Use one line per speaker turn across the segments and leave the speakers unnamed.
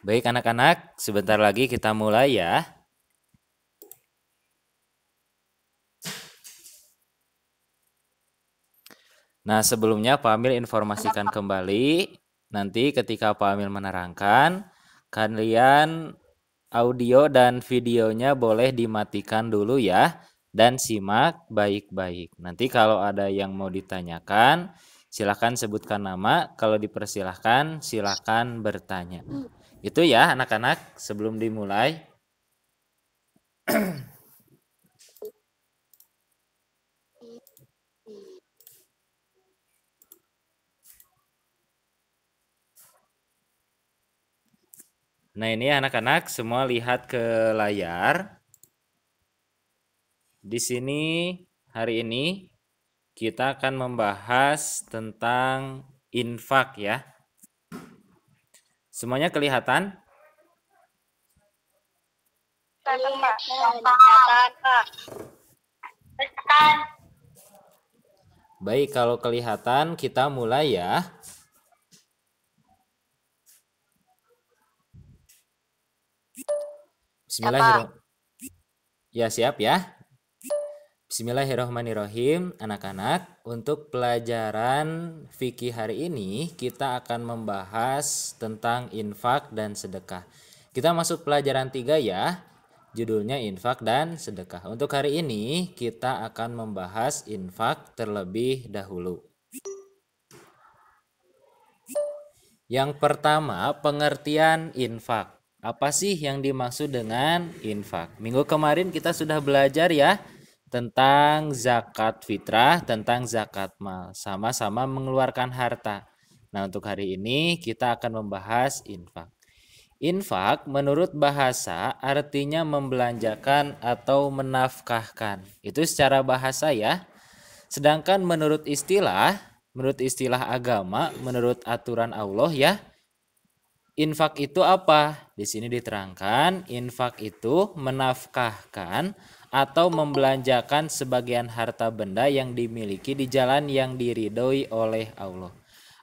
Baik anak-anak, sebentar lagi kita mulai ya. Nah, sebelumnya Pak Amil informasikan kembali, nanti ketika Pak Amil menerangkan, kalian audio dan videonya boleh dimatikan dulu ya, dan simak baik-baik. Nanti kalau ada yang mau ditanyakan, silakan sebutkan nama, kalau dipersilahkan silakan bertanya. Itu ya anak-anak sebelum dimulai. Nah ini anak-anak semua lihat ke layar. Di sini hari ini kita akan membahas tentang infak ya. Semuanya kelihatan? Baik, kalau kelihatan kita mulai ya. Bismillahirrahmanirrahim. Ya siap ya. Bismillahirrahmanirrahim, anak-anak. Untuk pelajaran fikih hari ini kita akan membahas tentang infak dan sedekah. Kita masuk pelajaran 3 ya. Judulnya infak dan sedekah. Untuk hari ini kita akan membahas infak terlebih dahulu. Yang pertama, pengertian infak. Apa sih yang dimaksud dengan infak? Minggu kemarin kita sudah belajar ya tentang zakat fitrah, tentang zakat mal, sama-sama mengeluarkan harta. Nah, untuk hari ini kita akan membahas infak. Infak menurut bahasa artinya membelanjakan atau menafkahkan. Itu secara bahasa ya. Sedangkan menurut istilah agama, menurut aturan Allah ya, infak itu apa? Di sini diterangkan, infak itu menafkahkan atau membelanjakan sebagian harta benda yang dimiliki di jalan yang diridhoi oleh Allah.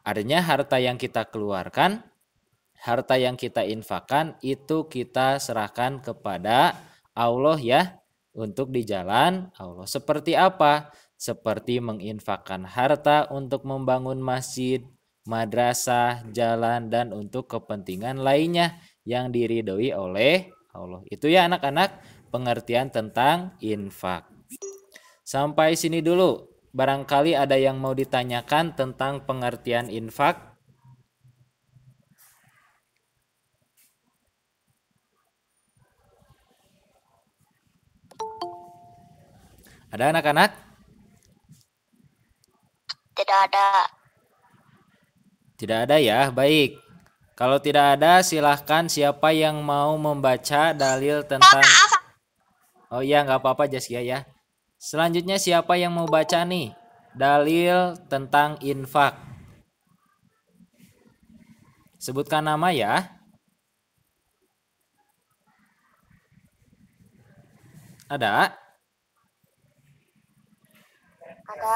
Artinya harta yang kita keluarkan, harta yang kita infakkan itu kita serahkan kepada Allah ya, untuk di jalan Allah. Seperti apa? Seperti menginfakkan harta untuk membangun masjid, madrasah, jalan, dan untuk kepentingan lainnya yang diridhoi oleh Allah. Itu ya anak-anak pengertian tentang infak. Sampai sini dulu. Barangkali ada yang mau ditanyakan tentang pengertian infak. Ada anak-anak?
Tidak ada.
Tidak ada ya, baik. Kalau tidak ada, silahkan siapa yang mau membaca dalil tentang... Oh iya, nggak apa-apa Jaskia ya. Selanjutnya siapa yang mau baca nih? Dalil tentang infak. Sebutkan nama ya. Ada?
Ada.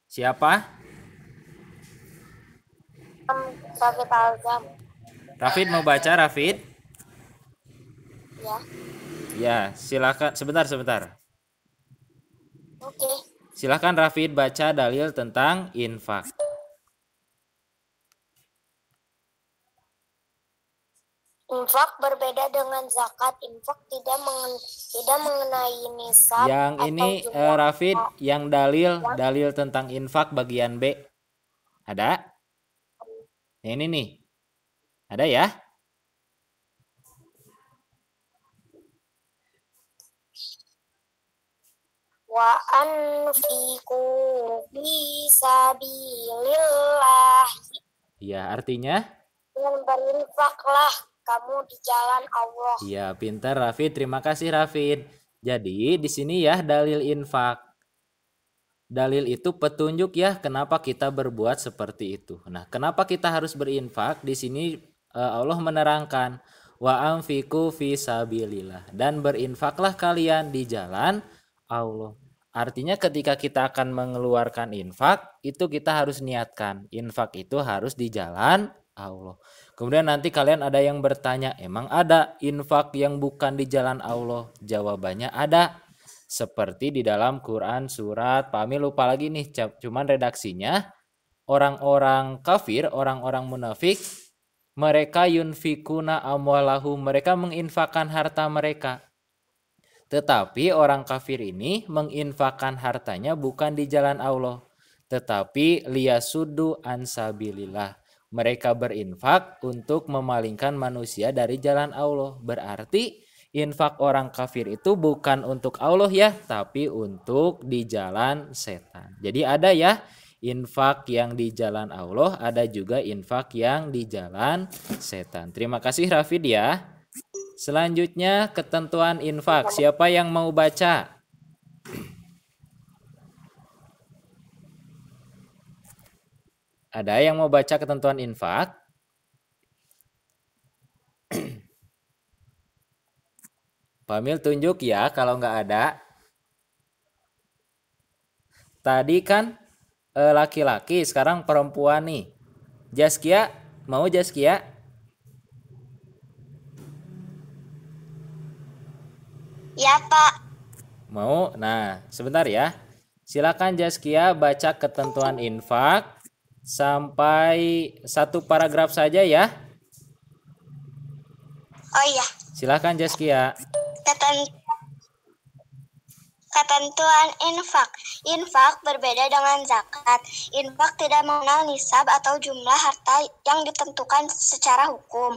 Siapa?
Rafid Alzam.
Rafid mau baca, Rafid?
Ya.
Ya, silakan. Sebentar.
Oke.
Silakan Rafid baca dalil tentang infak.
Infak berbeda dengan zakat. Infak tidak mengenai nisab.
Yang ini Rafid, yang dalil tentang infak bagian B. Ada? Ini nih. Ada ya?
Wa anfiqu fisabilillah.
Iya, artinya?
Dan berinfaklah kamu di jalan Allah.
Iya, pintar Rafid. Terima kasih Rafid. Jadi di sini ya dalil infak. Dalil itu petunjuk ya kenapa kita berbuat seperti itu. Nah, kenapa kita harus berinfak? Di sini Allah menerangkan wa anfiqu fisabilillah, dan berinfaklah kalian di jalan Allah. Artinya ketika kita akan mengeluarkan infak, itu kita harus niatkan. Infak itu harus di jalan Allah. Kemudian nanti kalian ada yang bertanya, emang ada infak yang bukan di jalan Allah? Jawabannya ada. Seperti di dalam Quran surat, Pak Amil lupa lagi nih, cuman redaksinya, orang-orang kafir, orang-orang munafik, mereka yunfikuna amwalahu, mereka menginfakkan harta mereka. Tetapi orang kafir ini menginfakkan hartanya bukan di jalan Allah, tetapi liyasuddu ansabilillah. Mereka berinfak untuk memalingkan manusia dari jalan Allah. Berarti infak orang kafir itu bukan untuk Allah ya, tapi untuk di jalan setan. Jadi ada ya infak yang di jalan Allah, ada juga infak yang di jalan setan. Terima kasih Rafid ya. Selanjutnya ketentuan infak. Siapa yang mau baca? Ada yang mau baca ketentuan infak? Pamil tunjuk ya kalau nggak ada. Tadi kan laki-laki, sekarang perempuan nih. Jaskia, mau Jaskia?
Ya, Pak.
Mau? Nah, sebentar ya. Silakan Jaskia baca ketentuan infak sampai satu paragraf saja ya.
Oh iya.
Silakan Jaskia.
Ketentuan infak. Infak berbeda dengan zakat. Infak tidak mengenal nisab atau jumlah harta yang ditentukan secara hukum.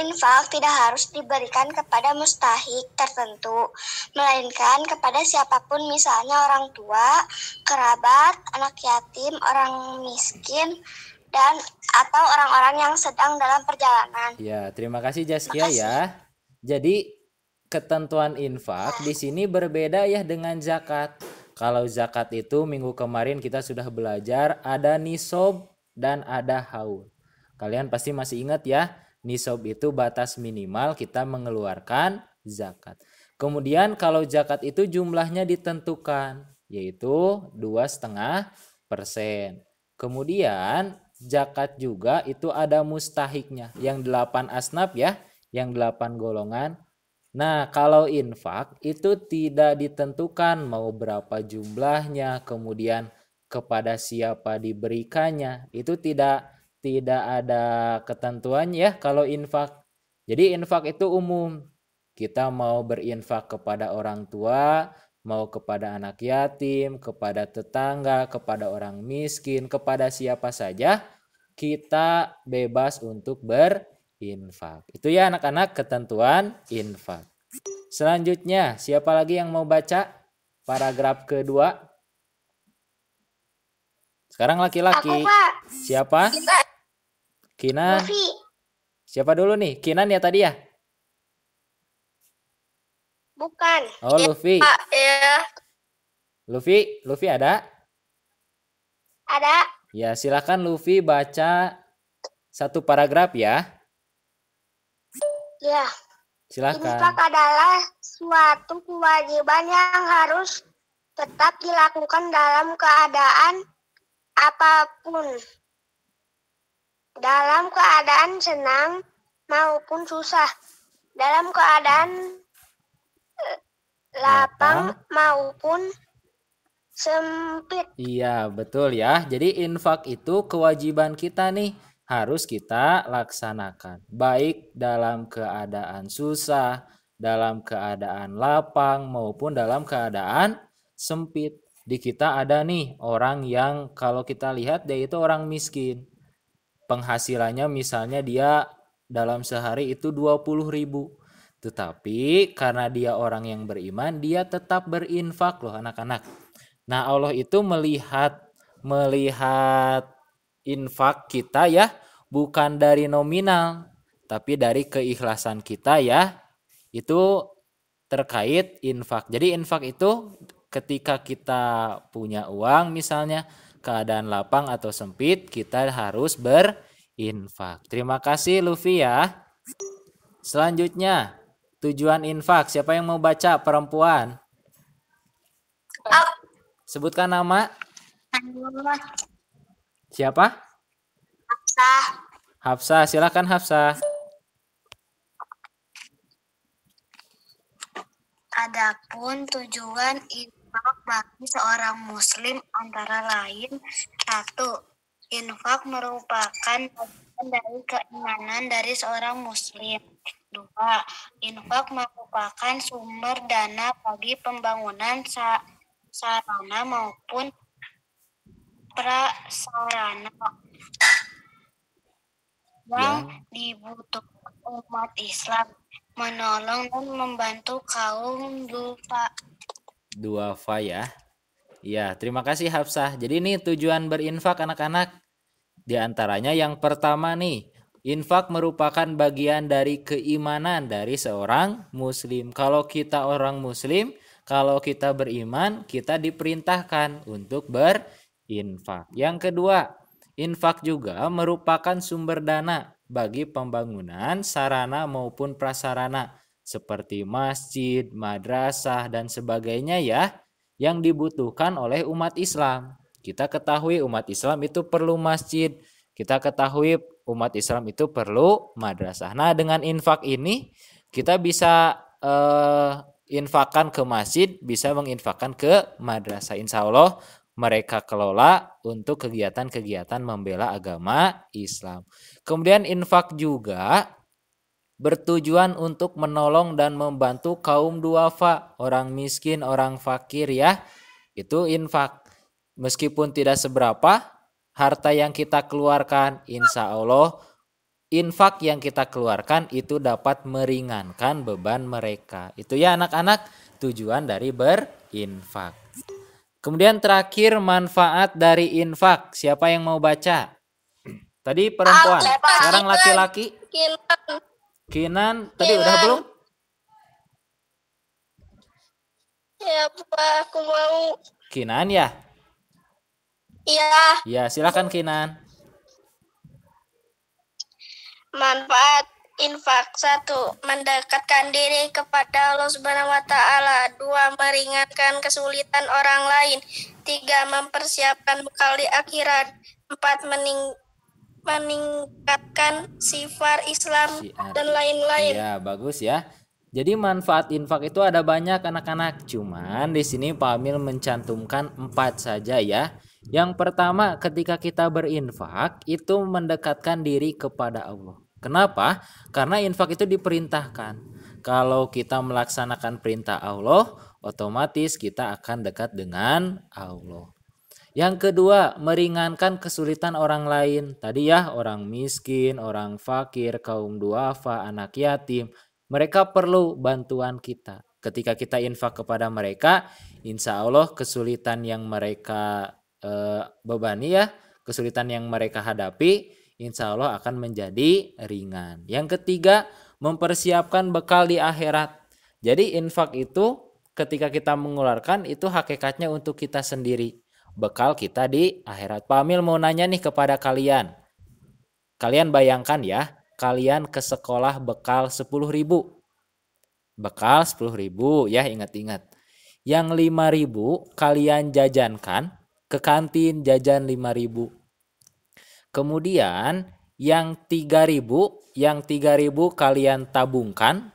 Infak tidak harus diberikan kepada mustahik tertentu, melainkan kepada siapapun, misalnya orang tua, kerabat, anak yatim, orang miskin, dan atau orang-orang yang sedang dalam perjalanan.
Ya, terima kasih Jaskia ya. Jadi ketentuan infak di sini berbeda ya dengan zakat. Kalau zakat itu minggu kemarin kita sudah belajar ada nisob dan ada haul. Kalian pasti masih ingat ya, nisob itu batas minimal kita mengeluarkan zakat. Kemudian kalau zakat itu jumlahnya ditentukan, yaitu 2,5%. Kemudian zakat juga itu ada mustahiknya, yang 8 asnaf ya, yang 8 golongan. Nah, kalau infak itu tidak ditentukan mau berapa jumlahnya, kemudian kepada siapa diberikannya. Itu tidak ada ketentuan ya kalau infak. Jadi infak itu umum. Kita mau berinfak kepada orang tua, mau kepada anak yatim, kepada tetangga, kepada orang miskin, kepada siapa saja, kita bebas untuk berinfak. Itu ya anak-anak ketentuan infak. Selanjutnya, siapa lagi yang mau baca paragraf kedua? Sekarang laki-laki.
Aku, Pak.
Siapa? Kinan.
Luffy.
Siapa dulu nih? Kinan ya tadi ya?
Bukan.
Oh, Luffy.
Ya.
Luffy ada?
Ada.
Ya, silakan Luffy baca satu paragraf ya.
Ya.
Silakan.
Infak adalah suatu kewajiban yang harus tetap dilakukan dalam keadaan apapun. Dalam keadaan senang maupun susah. Dalam keadaan lapang maupun sempit.
Iya, betul ya. Jadi infak itu kewajiban kita nih, harus kita laksanakan. Baik dalam keadaan susah, dalam keadaan lapang, maupun dalam keadaan sempit. Di kita ada nih orang yang kalau kita lihat dia itu orang miskin. Penghasilannya misalnya dia dalam sehari itu 20.000. Tetapi karena dia orang yang beriman, dia tetap berinfak loh anak-anak. Nah, Allah itu melihat infak kita ya, bukan dari nominal, tapi dari keikhlasan kita ya. Itu terkait infak. Jadi infak itu ketika kita punya uang misalnya, keadaan lapang atau sempit, kita harus berinfak. Terima kasih Luffy ya. Selanjutnya, tujuan infak. Siapa yang mau baca? Perempuan. Sebutkan nama. Siapa?
Hafsah.
Hafsah, silakan Hafsah.
Adapun tujuan infak bagi seorang muslim antara lain: 1. Infak merupakan bagian dari keimanan dari seorang muslim. 2. Infak merupakan sumber dana bagi pembangunan sarana maupun prasarana yang dibutuhkan umat Islam, menolong dan membantu kaum
duafa ya. Ya, terima kasih Hafsah. Jadi ini tujuan berinfak anak-anak. Di antaranya yang pertama nih, infak merupakan bagian dari keimanan dari seorang muslim. Kalau kita orang muslim, kalau kita beriman, kita diperintahkan untuk berinfak. Yang kedua, infak juga merupakan sumber dana bagi pembangunan sarana maupun prasarana seperti masjid, madrasah, dan sebagainya ya, yang dibutuhkan oleh umat Islam. Kita ketahui umat Islam itu perlu masjid, kita ketahui umat Islam itu perlu madrasah. Nah, dengan infak ini kita bisa infakkan ke masjid, bisa menginfakkan ke madrasah. Insya Allah mereka kelola untuk kegiatan-kegiatan membela agama Islam. Kemudian infak juga bertujuan untuk menolong dan membantu kaum duafa, orang miskin, orang fakir ya. Itu infak. Meskipun tidak seberapa harta yang kita keluarkan, insya Allah infak yang kita keluarkan itu dapat meringankan beban mereka. Itu ya anak-anak, tujuan dari berinfak. Kemudian terakhir manfaat dari infak. Siapa yang mau baca? Tadi perempuan, sekarang laki-laki. Kinan, tadi udah belum?
Ya, Pak, aku mau.
Kinan ya?
Iya.
Ya, silakan Kinan.
Manfaat infak: 1. Mendekatkan diri kepada Allah Subhanahu wa taala. 2. Meringankan kesulitan orang lain. 3. Mempersiapkan bekal di akhirat. 4. Meningkatkan sifat Islam dan lain-lain.
Ya, bagus ya. Jadi manfaat infak itu ada banyak anak-anak. Cuman di sini Pak Amil mencantumkan 4 saja ya. Yang pertama, ketika kita berinfak itu mendekatkan diri kepada Allah. Kenapa? Karena infak itu diperintahkan. Kalau kita melaksanakan perintah Allah, otomatis kita akan dekat dengan Allah. Yang kedua, meringankan kesulitan orang lain. Tadi ya, orang miskin, orang fakir, kaum duafa, anak yatim. Mereka perlu bantuan kita. Ketika kita infak kepada mereka, insya Allah kesulitan yang mereka bebani ya, kesulitan yang mereka hadapi, insya Allah akan menjadi ringan. Yang ketiga, mempersiapkan bekal di akhirat. Jadi infak itu ketika kita mengeluarkan itu hakikatnya untuk kita sendiri. Bekal kita di akhirat. Pak Amil mau nanya nih kepada kalian. Kalian bayangkan ya, kalian ke sekolah bekal 10.000. Bekal 10.000 ya, ingat-ingat. Yang 5.000 kalian jajankan ke kantin, jajan 5.000. Kemudian yang 3.000 kalian tabungkan.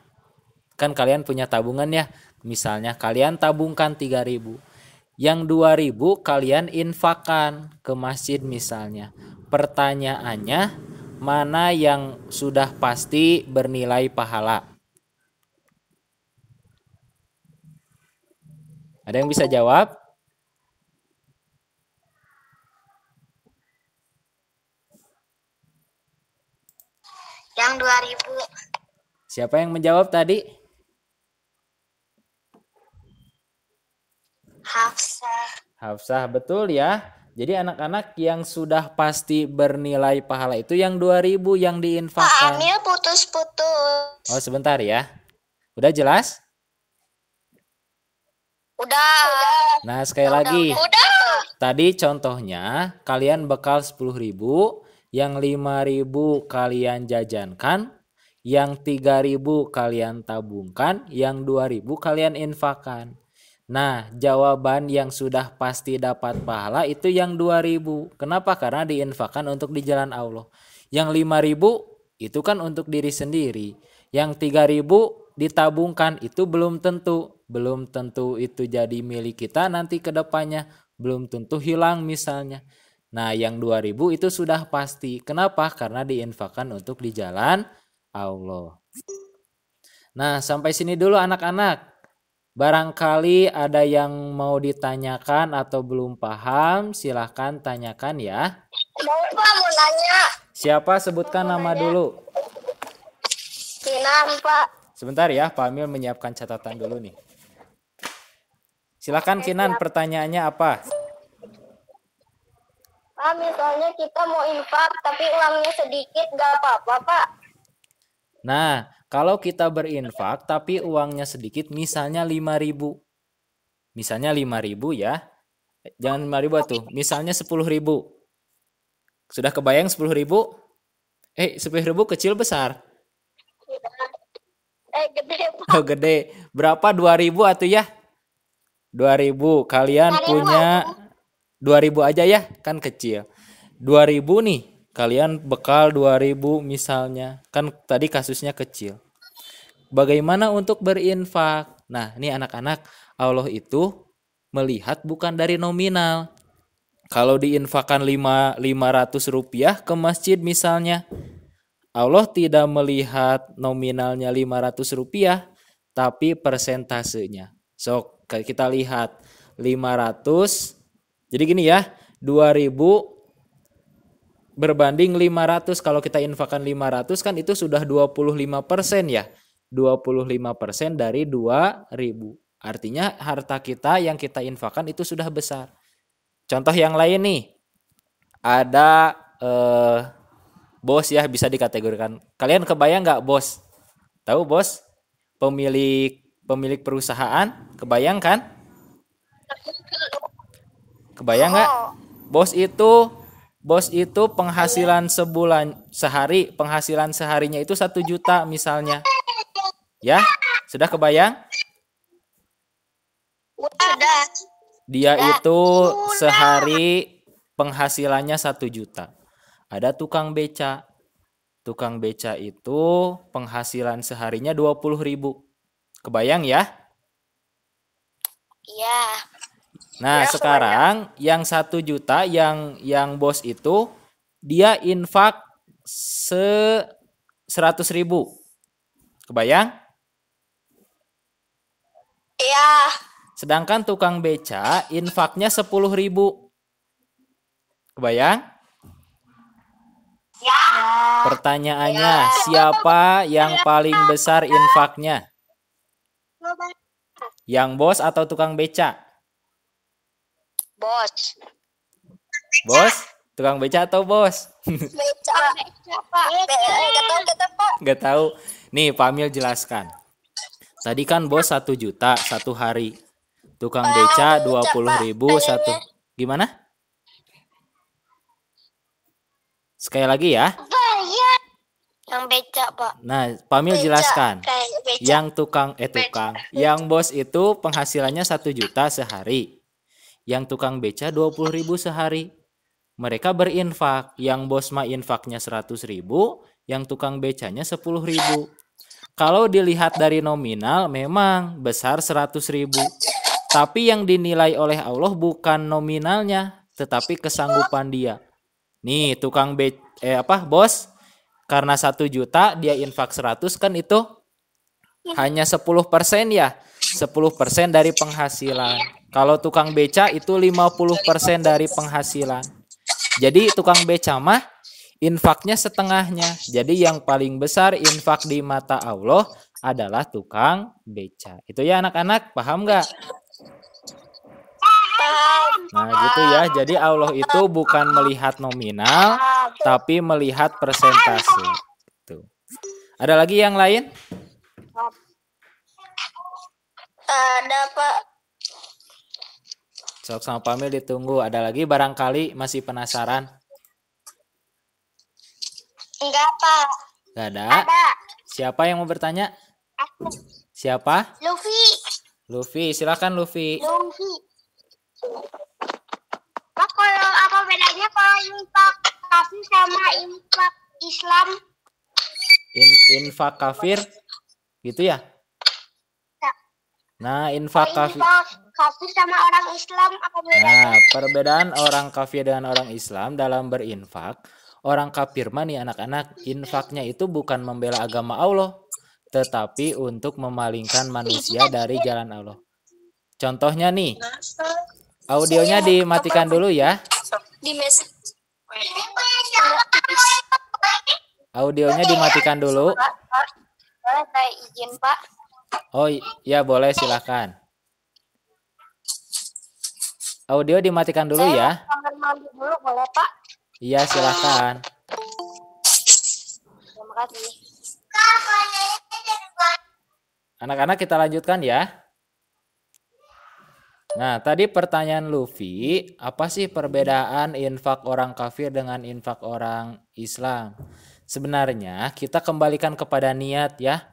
Kan kalian punya tabungan ya. Misalnya kalian tabungkan 3.000. Yang 2.000 kalian infakkan ke masjid misalnya. Pertanyaannya, mana yang sudah pasti bernilai pahala? Ada yang bisa jawab?
Yang 2.000.
Siapa yang menjawab tadi? Hafsah, betul ya. Jadi anak-anak yang sudah pasti bernilai pahala itu yang 2.000 yang diinfakkan.
Pak Amil putus-putus.
Oh, sebentar ya. Udah jelas?
Udah.
Nah, sekali lagi.
Udah.
Tadi contohnya kalian bekal 10.000, yang 5.000 kalian jajankan, yang 3.000 kalian tabungkan, yang 2.000 kalian infakkan. Nah, jawaban yang sudah pasti dapat pahala itu yang 2.000. Kenapa? Karena diinfakkan untuk di jalan Allah. Yang 5.000 itu kan untuk diri sendiri. Yang 3.000 ditabungkan itu belum tentu. Belum tentu itu jadi milik kita nanti ke depannya. Belum tentu hilang misalnya. Nah yang 2.000 itu sudah pasti. Kenapa? Karena diinfakkan untuk di jalan Allah. Nah sampai sini dulu anak-anak. Barangkali ada yang mau ditanyakan atau belum paham, silahkan tanyakan ya.
Mau nanya.
Siapa sebutkan nama dulu.
Kinan, Pak.
Sebentar ya, Pak Amil menyiapkan catatan dulu nih. Silahkan Kinan, pertanyaannya apa?
Pak, misalnya kita mau infak tapi uangnya sedikit, gak apa-apa, Pak.
Nah, kalau kita berinfak tapi uangnya sedikit, misalnya 5.000. Misalnya 5.000 ya. Jangan 5.000 tuh, misalnya 10.000. Sudah kebayang 10.000? 10.000 kecil besar?
Gede, Pak.
Oh, gede. Berapa? 2.000 atau ya? 2.000. Kalian punya 2.000 aja ya, kan kecil. 2.000 nih, kalian bekal 2.000 misalnya. Kan tadi kasusnya kecil. Bagaimana untuk berinfak? Nah, ini anak-anak, Allah itu melihat bukan dari nominal. Kalau diinfakkan 500 rupiah ke masjid misalnya, Allah tidak melihat nominalnya 500 rupiah, tapi persentasenya. So, kita lihat 500. Jadi gini ya, 2.000 berbanding 500. Kalau kita infakkan 500 kan itu sudah 25% ya. 25% dari 2.000. Artinya harta kita yang kita infakkan itu sudah besar. Contoh yang lain nih. Ada bos ya, bisa dikategorikan. Kalian kebayang nggak bos? Tahu bos? Pemilik perusahaan, kebayang kan? Kebayang nggak? Bos itu penghasilan penghasilan seharinya itu 1 juta misalnya. Ya, sudah kebayang?
Sudah.
Dia itu sehari penghasilannya 1 juta. Ada tukang beca. Tukang beca itu penghasilan seharinya 20.000. Kebayang ya?
Iya.
Nah, sekarang yang 1 juta yang bos itu dia infak 100.000. Kebayang?
Iya.
Sedangkan tukang beca infaknya 10.000. Kebayang?
Ya.
Pertanyaannya, siapa yang paling besar infaknya? Yang bos atau tukang beca?
Bos.
Bos? Tukang beca atau bos?
Beca. Pak.
Gak tahu. Nih, Pak Amil jelaskan. Tadi kan bos 1 juta 1 hari. Tukang beca 20.000 satu. Gimana? Sekali lagi ya.
Yang beca, Pak.
Nah, Pak Amil jelaskan. Yang yang bos itu penghasilannya 1 juta sehari. Yang tukang beca 20.000 sehari. Mereka berinfak. Yang bos mah infaknya 100.000, yang tukang becanya 10.000. Kalau dilihat dari nominal memang besar 100.000. Tapi yang dinilai oleh Allah bukan nominalnya, tetapi kesanggupan dia. Nih, bos, karena 1 juta dia infak 100 kan itu hanya 10% ya. 10% dari penghasilan. Kalau tukang beca itu 50% dari penghasilan. Jadi tukang beca mah infaknya setengahnya. Jadi yang paling besar infak di mata Allah adalah tukang beca. Itu ya anak-anak, paham nggak? Nah gitu ya. Jadi Allah itu bukan melihat nominal, tapi melihat persentase. Tuh. Ada lagi yang lain?
Ada, Pak.
Sok sama Pamil ditunggu. Ada lagi barangkali masih penasaran?
Enggak, Pak.
Gak ada?
Ada.
Siapa yang mau bertanya?
Aku.
Siapa?
Luffy.
Silakan Luffy.
Pak, kalau apa bedanya kalau infak kasih sama infak Islam.
Infak kafir gitu ya. Nah, infak kafir.
Infak kafir sama orang Islam apa bedanya?
Nah, perbedaan orang kafir dengan orang Islam dalam berinfak. Orang kafir mah nih anak-anak, infaknya itu bukan membela agama Allah, tetapi untuk memalingkan manusia dari jalan Allah. Contohnya nih, audionya dimatikan dulu ya.
Di mes.
Audionya dimatikan dulu.
Boleh saya izin, Pak?
Oh ya, boleh, silakan. Audio dimatikan dulu ya.
Kamar mandi dulu boleh, Pak?
Iya, silakan.
Terima kasih.
Anak-anak kita lanjutkan ya. Nah, tadi pertanyaan Luffy, apa sih perbedaan infak orang kafir dengan infak orang Islam? Sebenarnya kita kembalikan kepada niat ya.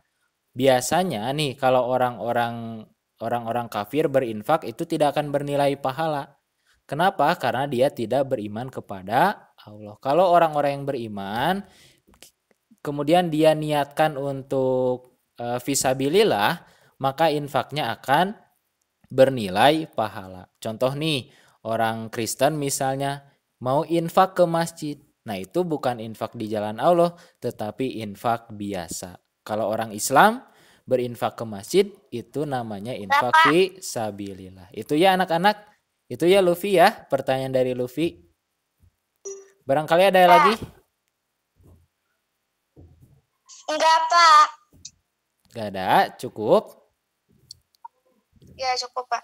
Biasanya nih kalau orang-orang kafir berinfak itu tidak akan bernilai pahala. Kenapa? Karena dia tidak beriman kepada Allah. Kalau orang-orang yang beriman kemudian dia niatkan untuk fisabilillah, maka infaknya akan bernilai pahala. Contoh nih, orang Kristen misalnya mau infak ke masjid. Nah, itu bukan infak di jalan Allah, tetapi infak biasa. Kalau orang Islam berinfak ke masjid, itu namanya infak fi sabilillah. Itu ya anak-anak. Itu ya Luffy ya, pertanyaan dari Luffy. Barangkali ada lagi?
Enggak, Pak.
Gak ada, cukup.
Ya, cukup, Pak.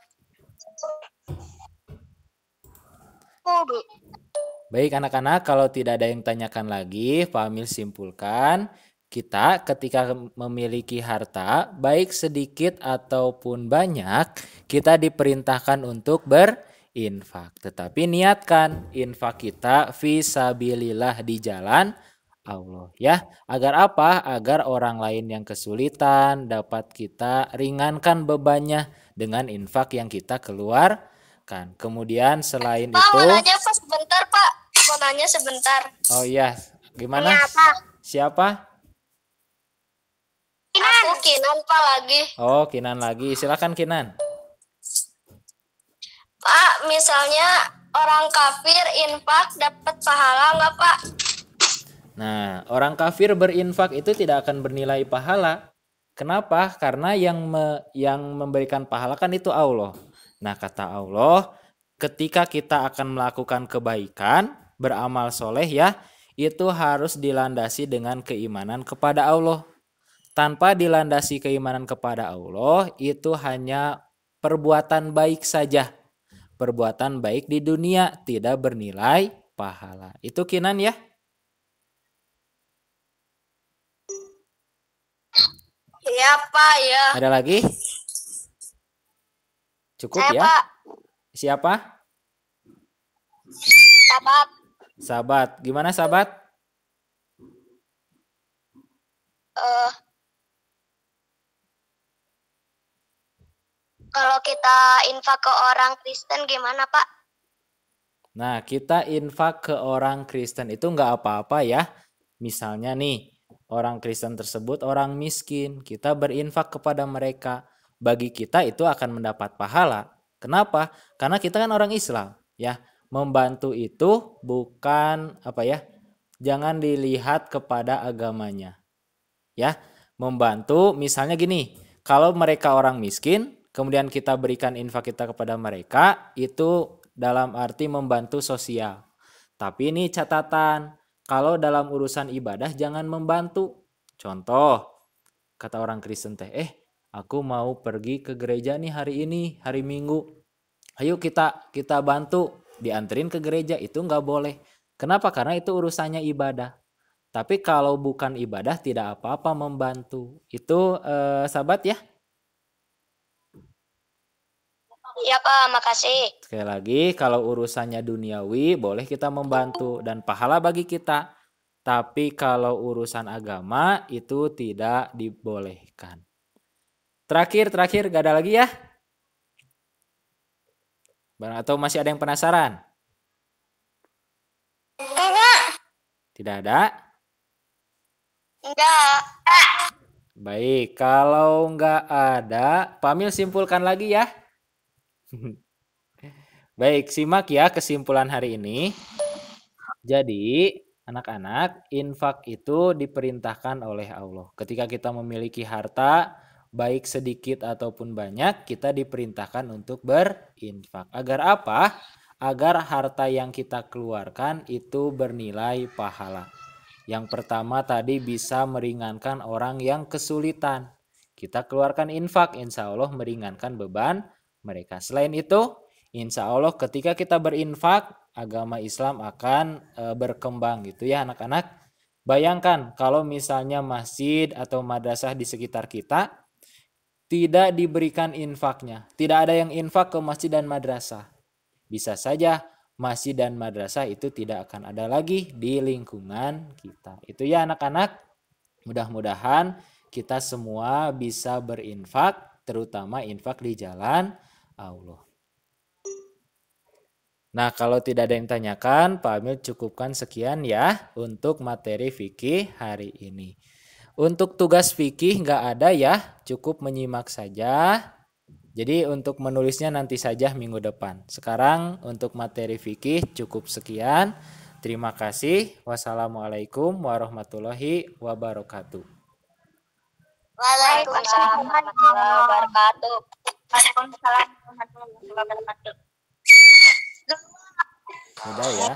Baik anak-anak, kalau tidak ada yang tanyakan lagi, Pak Amil simpulkan, kita ketika memiliki harta, baik sedikit ataupun banyak, kita diperintahkan untuk berinfak. Tetapi niatkan infak kita fisabilillah di jalan Allah ya. Agar apa? Agar orang lain yang kesulitan dapat kita ringankan bebannya dengan infak yang kita keluarkan. Kemudian selain
Pak,
itu,
mau nanya Pak sebentar, Pak. Mau nanya sebentar.
oh iya, gimana?
Apa?
Siapa?
Aku Kinan, Pak, lagi.
Oh, Kinan lagi. Silakan Kinan.
Pak, misalnya orang kafir infak dapat pahala nggak, Pak?
Nah, orang kafir berinfak itu tidak akan bernilai pahala. Kenapa? Karena yang memberikan pahala kan itu Allah. Nah, kata Allah, ketika kita akan melakukan kebaikan, beramal soleh ya, itu harus dilandasi dengan keimanan kepada Allah. Tanpa dilandasi keimanan kepada Allah, itu hanya perbuatan baik saja. Perbuatan baik di dunia tidak bernilai pahala. Itu Kinan ya.
Iya, Pak, ya.
Ada lagi? Cukup
Saya,
ya?
Pak.
Siapa?
Sahabat.
Sahabat. Gimana sahabat?
Kalau kita infak ke orang Kristen gimana, Pak?
Nah, kita infak ke orang Kristen itu nggak apa-apa ya. Misalnya nih, orang Kristen tersebut orang miskin. Kita berinfak kepada mereka. Bagi kita itu akan mendapat pahala. Kenapa? Karena kita kan orang Islam. Ya, membantu itu bukan apa ya. Jangan dilihat kepada agamanya. Ya, membantu misalnya gini. Kalau mereka orang miskin, kemudian kita berikan infak kita kepada mereka, itu dalam arti membantu sosial. Tapi ini catatan, kalau dalam urusan ibadah jangan membantu. Contoh, kata orang Kristen teh, aku mau pergi ke gereja nih hari ini, hari Minggu. Ayo kita bantu, dianterin ke gereja, itu nggak boleh. Kenapa? Karena itu urusannya ibadah. Tapi kalau bukan ibadah tidak apa-apa membantu. Itu sahabat ya.
Iya, Pak, makasih.
Sekali lagi, kalau urusannya duniawi boleh kita membantu dan pahala bagi kita. Tapi kalau urusan agama itu tidak dibolehkan. Terakhir gak ada lagi ya? Atau masih ada yang penasaran?
Enggak.
Tidak ada?
Enggak.
Baik, kalau nggak ada, Pamil simpulkan lagi ya. Baik, simak ya kesimpulan hari ini. Jadi, anak-anak, infak itu diperintahkan oleh Allah. Ketika kita memiliki harta, baik sedikit ataupun banyak, kita diperintahkan untuk berinfak. Agar apa? Agar harta yang kita keluarkan itu bernilai pahala. Yang pertama tadi bisa meringankan orang yang kesulitan. Kita keluarkan infak, insya Allah meringankan beban mereka. Selain itu, insya Allah ketika kita berinfak, agama Islam akan berkembang gitu ya anak-anak. Bayangkan kalau misalnya masjid atau madrasah di sekitar kita tidak diberikan infaknya. Tidak ada yang infak ke masjid dan madrasah. Bisa saja masjid dan madrasah itu tidak akan ada lagi di lingkungan kita. Itu ya anak-anak. Mudah-mudahan kita semua bisa berinfak, terutama infak di jalan Allah. Nah, kalau tidak ada yang tanyakan, Pak Amil cukupkan sekian ya untuk materi fikih hari ini. Untuk tugas fikih nggak ada ya, cukup menyimak saja. Jadi untuk menulisnya nanti saja minggu depan. Sekarang untuk materi fikih cukup sekian. Terima kasih. Wassalamualaikum warahmatullahi wabarakatuh.
Waalaikumsalam warahmatullahi wabarakatuh. Waalaikumsalam warahmatullahi wabarakatuh.
Udah ya.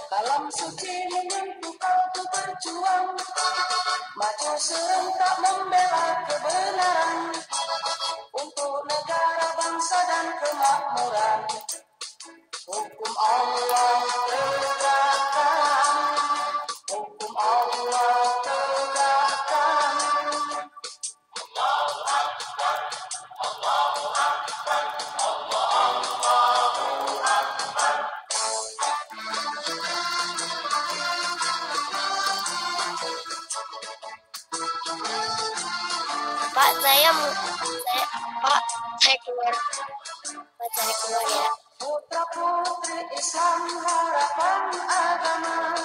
Kalam suci menyentuh kalbu berjuang, maju serentak membela kebenaran untuk negara, bangsa dan kemakmuran. Hukum Allah tegakkan, hukum Allah tegakkan.
Pak, saya keluar. Pak, saya keluar ya.
Putra putri Islam harapan agama,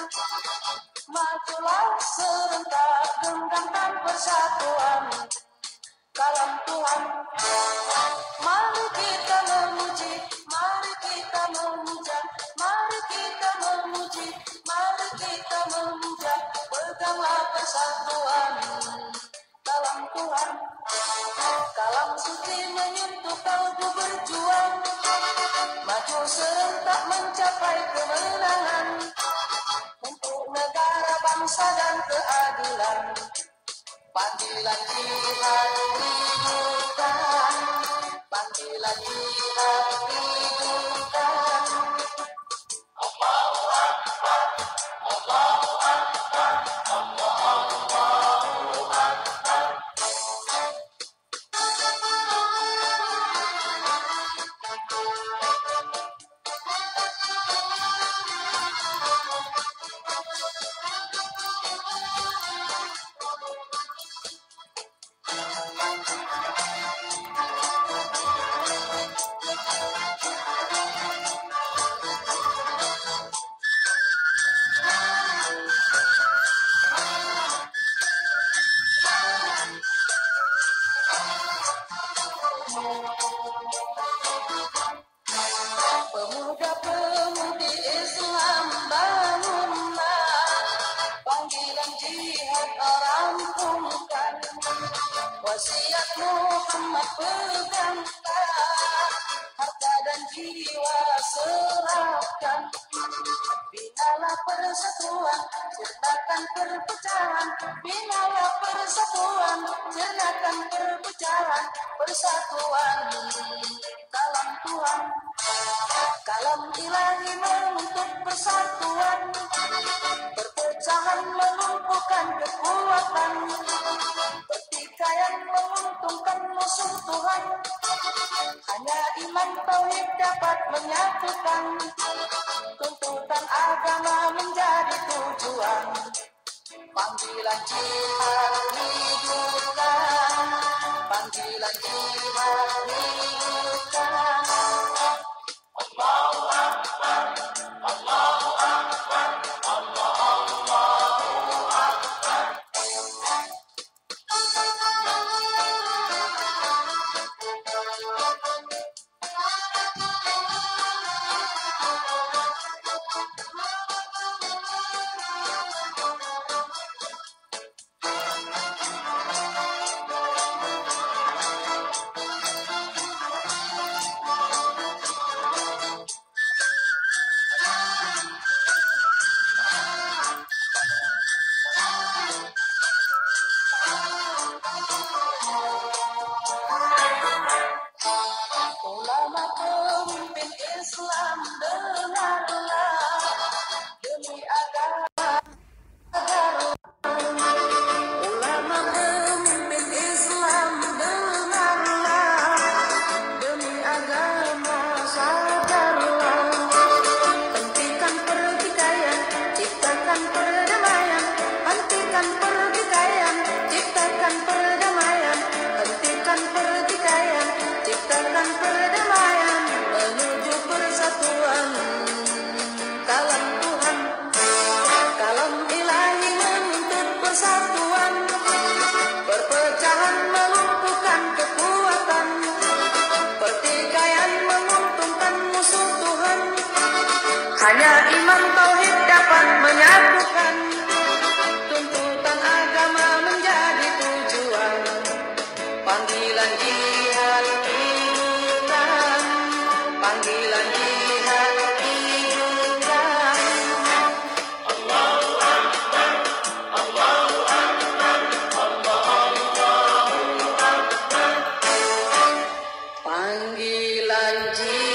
majulah serentak genggamkan persatuan. Kalam Tuhan, mari kita memuji, mari kita memuja, mari kita memuji, mari kita memuja, peganglah persatuan. Kalam Tuhan, kalam suci menyentuh kalbu berjuang, maju serentak mencapai kemenangan untuk negara, bangsa dan keadilan. Panggilan jihad hidupkan, panggilan jihad hidupkan. Pemuda-pemudi Islam bangunlah, panggilan jihad rampungkan, wasiat Muhammad pegangkan, harta dan jiwa serahkan. Binalah persatuan, ciptakan perpecahan. Binalah persatuan, ciptakan perpecahan. Persatuan, kalam Tuhan. Kalam ilahi menuntut persatuan, perpecahan melumpuhkan kekuatan, pertikaian menguntungkan musuh Tuhan. Hanya iman tauhid dapat menyatukan, tuntutan agama menjadi tujuan. Panggilan jihad hidupkan, panggilan jihad hidupkan. Ulama pemimpin Islam, dengarlah, demi agama. Ulama pemimpin Islam, dengarlah, demi agama sadarlah. Hentikan pertikaian, ciptakan perdamaian. Hentikan pertikaian, ciptakan perdamaian. Hentikan pertikaian, ciptakan perdamaian. Menuju persatuan, kalam Tuhan, kalam ilahi menuntut persatuan. Perpecahan melumpuhkan kekuatan, pertikaian menguntungkan musuh Tuhan. Hanya iman tauhid dapat menyatukan, tuntutan agama menjadi tujuan. Panggilan jihad hidupkan, panggilan jihad hidupkan. Panggilan jihad